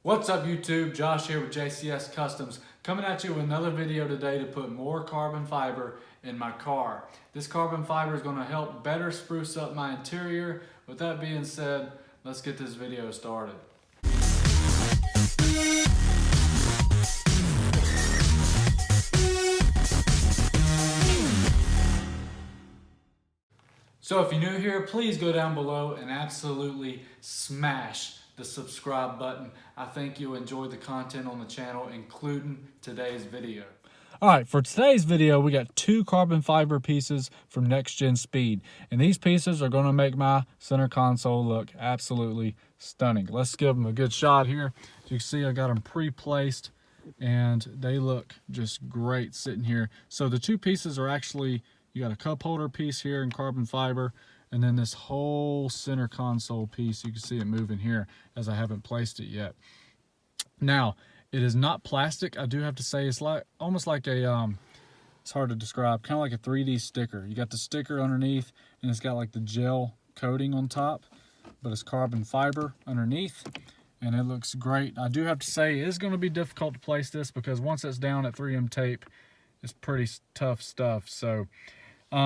What's up YouTube? Josh here with JCS Customs, coming at you with another video today to put more carbon fiber in my car. This carbon fiber is going to help better spruce up my interior. With that being said, let's get this video started. So if you're new here, please go down below and absolutely smash the subscribe button. I think you'll enjoy the content on the channel, including today's video. All right, for today's video, we got two carbon fiber pieces from Next Gen Speed. And these pieces are gonna make my center console look absolutely stunning. Let's give them a good shot here. As you can see, I got them pre-placed and they look just great sitting here. So the two pieces are actually, you got a cup holder piece here in carbon fiber, and then this whole center console piece, you can see it moving here as I haven't placed it yet. Now, it is not plastic. I do have to say it's like almost like a, it's hard to describe, kind of like a 3D sticker. You got the sticker underneath and it's got like the gel coating on top, but it's carbon fiber underneath and it looks great. I do have to say it is going to be difficult to place this because once it's down at 3M tape, it's pretty tough stuff. So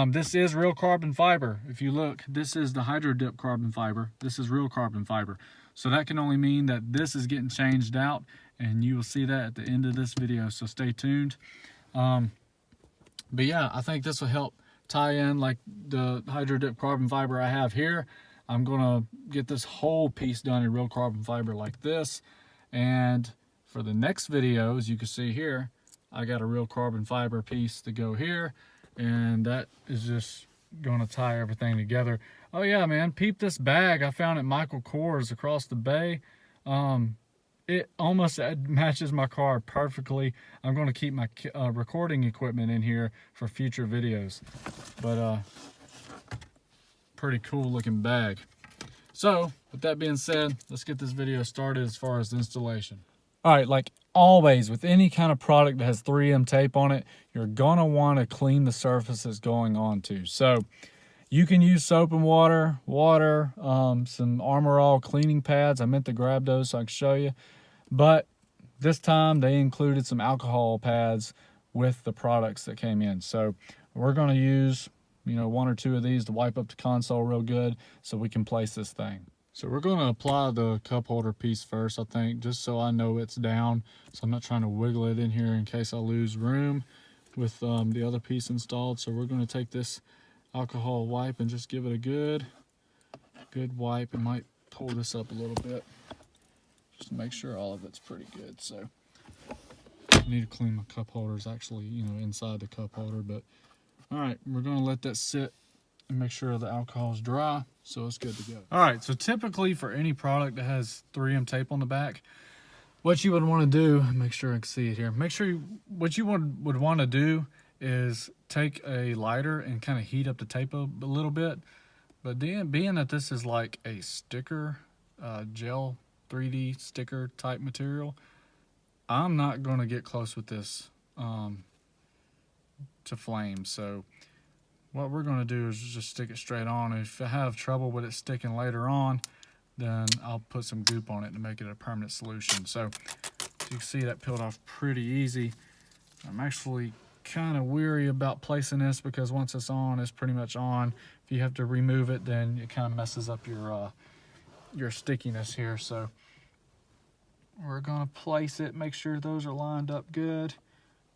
this is real carbon fiber. If you look, this is the hydro dip carbon fiber. This is real carbon fiber. So that can only mean that this is getting changed out, and you will see that at the end of this video. So stay tuned. But yeah, I think this will help tie in like the hydro dip carbon fiber I have here. I'm gonna get this whole piece done in real carbon fiber like this. And for the next video, as you can see here, I got a real carbon fiber piece to go here. And that is just going to tie everything together. Oh yeah, man, peep this bag I found at Michael Kors across the bay. It almost matches my car perfectly. I'm going to keep my recording equipment in here for future videos. But pretty cool looking bag. So with that being said, let's get this video started as far as the installation. All right, like always with any kind of product that has 3M tape on it, you're gonna want to clean the surface it's going on to. So you can use soap and water, some Armor All cleaning pads. I meant to grab those so I can show you. But this time they included some alcohol pads with the products that came in. So we're gonna use, one or two of these to wipe up the console real good so we can place this thing. So we're going to apply the cup holder piece first, I think, just so I know it's down. So I'm not trying to wiggle it in here in case I lose room with the other piece installed. So we're going to take this alcohol wipe and just give it a good wipe. It might pull this up a little bit just to make sure all of it's pretty good. So I need to clean my cup holders actually, inside the cup holder. But all right, we're going to let that sit and make sure the alcohol is dry, so it's good to go. All right, so typically for any product that has 3M tape on the back, what you would want to do, make sure I can see it here, what you would want to do is take a lighter and kind of heat up the tape a little bit. But then, being that this is like a sticker, gel 3D sticker type material, I'm not going to get close with this to flame. So what we're going to do is just stick it straight on. If I have trouble with it sticking later on, then I'll put some goop on it to make it a permanent solution. So as you can see, that peeled off pretty easy. I'm actually kind of weary about placing this because once it's on, it's pretty much on. If you have to remove it, then it kind of messes up your stickiness here. So we're going to place it, make sure those are lined up good.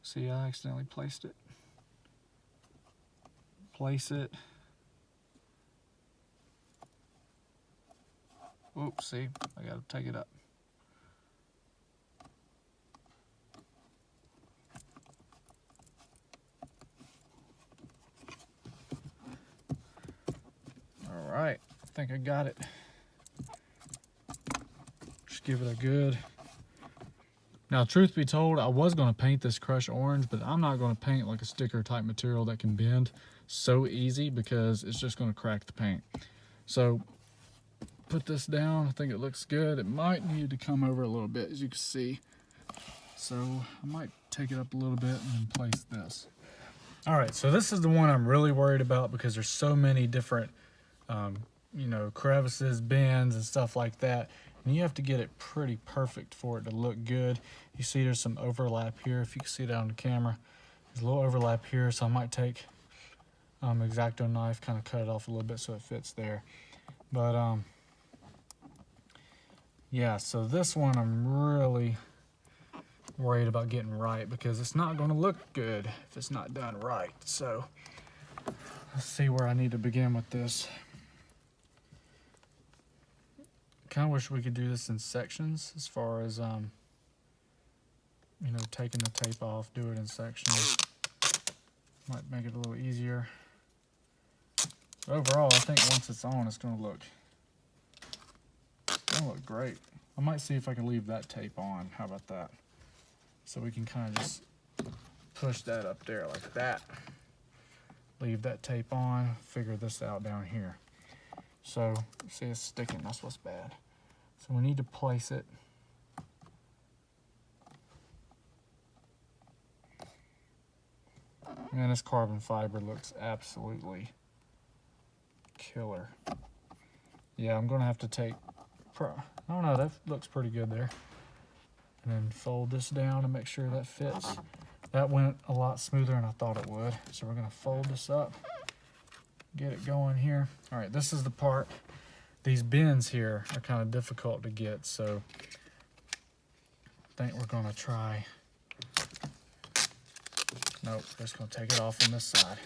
See, I accidentally placed it. Place it. Oops, see, I gotta take it up. All right, I think I got it. Just give it a good. Now, truth be told, I was gonna paint this crushed orange, but I'm not gonna paint like a sticker type material that can bend so easy because it's just going to crack the paint. So put this down. I think it looks good. It might need to come over a little bit, as you can see. So I might take it up a little bit and then place this. All right, so this is the one I'm really worried about because there's so many different crevices, bends and stuff like that. And you have to get it pretty perfect for it to look good. You see there's some overlap here. If you can see that on the camera, there's a little overlap here, so I might take X-Acto knife, kind of cut it off a little bit so it fits there. But yeah, so this one I'm really worried about getting right, because it's not going to look good if it's not done right. So let's see where I need to begin with this. Kind of wish we could do this in sections, as far as you know, taking the tape off, do it in sections. Might make it a little easier. But overall, I think once it's on, it's going to look great. I might see if I can leave that tape on. How about that? So we can kind of just push that up there like that. Leave that tape on, figure this out down here. So, see, it's sticking, that's what's bad. So we need to place it. Man, this carbon fiber looks absolutely killer. Yeah, I'm gonna have to take, I don't know, that looks pretty good there. And then fold this down and make sure that fits. That went a lot smoother than I thought it would. So we're gonna fold this up, get it going here. All right, this is the part. These bends here are kind of difficult to get, so I think we're gonna try. Nope, just gonna take it off on this side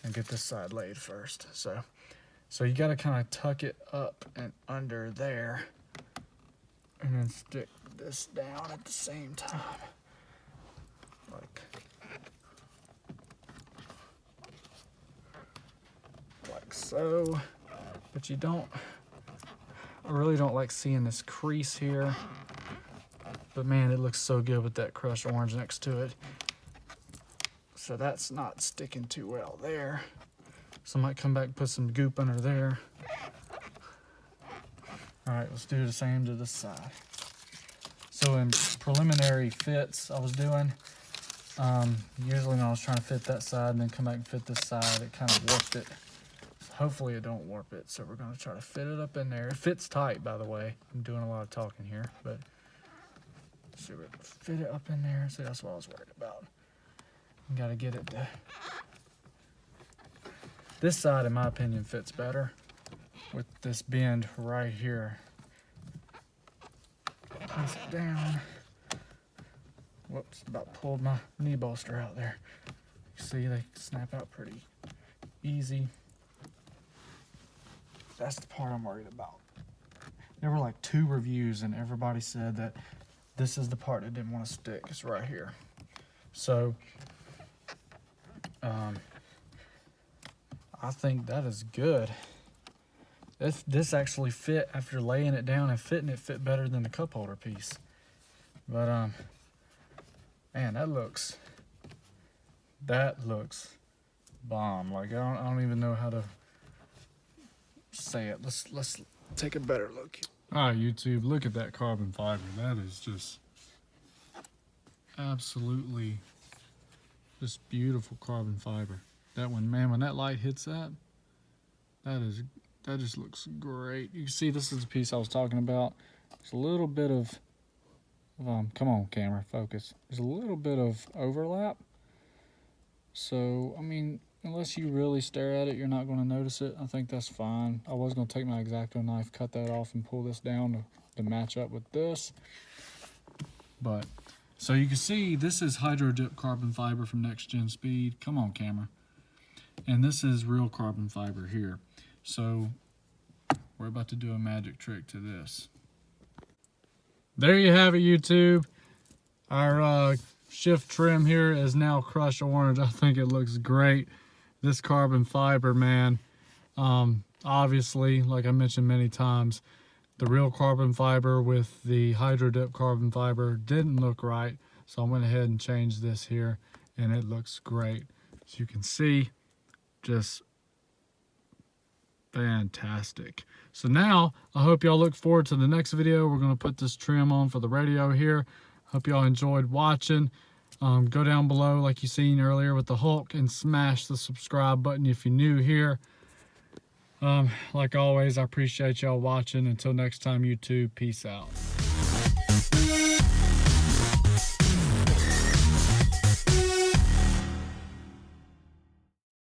and get this side laid first. So you gotta kind of tuck it up and under there, and then stick this down at the same time, like so. But you don't, I really don't like seeing this crease here, but man, it looks so good with that crushed orange next to it. So that's not sticking too well there. So I might come back and put some goop under there. All right, let's do the same to this side. So in preliminary fits I was doing, usually when I was trying to fit that side and then come back and fit this side, it kind of warped it. So hopefully it don't warp it. So we're gonna try to fit it up in there. It fits tight, by the way. I'm doing a lot of talking here, but see, we fit it up in there. See, that's what I was worried about. You gotta get it to, this side in my opinion fits better with this bend right here. Press it down. Whoops, about pulled my knee bolster out there. You see, they snap out pretty easy. That's the part I'm worried about. There were like 2 reviews and everybody said that this is the part that didn't want to stick. It's right here. So I think that is good. This actually fit after laying it down and fitting it, fit better than the cup holder piece. But man, that looks bomb. Like I don't even know how to say it. Let's take a better look. All right, YouTube, look at that carbon fiber. That is just absolutely just beautiful carbon fiber. That one, man, when that light hits that just looks great. You can see this is the piece I was talking about. There's a little bit of come on camera, focus. There's a little bit of overlap. So, I mean, unless you really stare at it, you're not going to notice it. I think that's fine. I was going to take my X-Acto knife, cut that off, and pull this down to match up with this. But, so you can see this is Hydro Dip carbon fiber from Next Gen Speed. Come on, camera. And this is real carbon fiber here. So, we're about to do a magic trick to this. There you have it, YouTube. Our shift trim here is now crushed orange. I think it looks great. This carbon fiber, man, obviously, like I mentioned many times, the real carbon fiber with the Hydro Dip carbon fiber didn't look right. So I went ahead and changed this here, and it looks great. As you can see, just fantastic. So now I hope y'all look forward to the next video. We're going to put this trim on for the radio here. Hope y'all enjoyed watching. Go down below like you seen earlier with the Hulk and smash the subscribe button if you're new here. Like always, I appreciate y'all watching. Until next time, YouTube, peace out.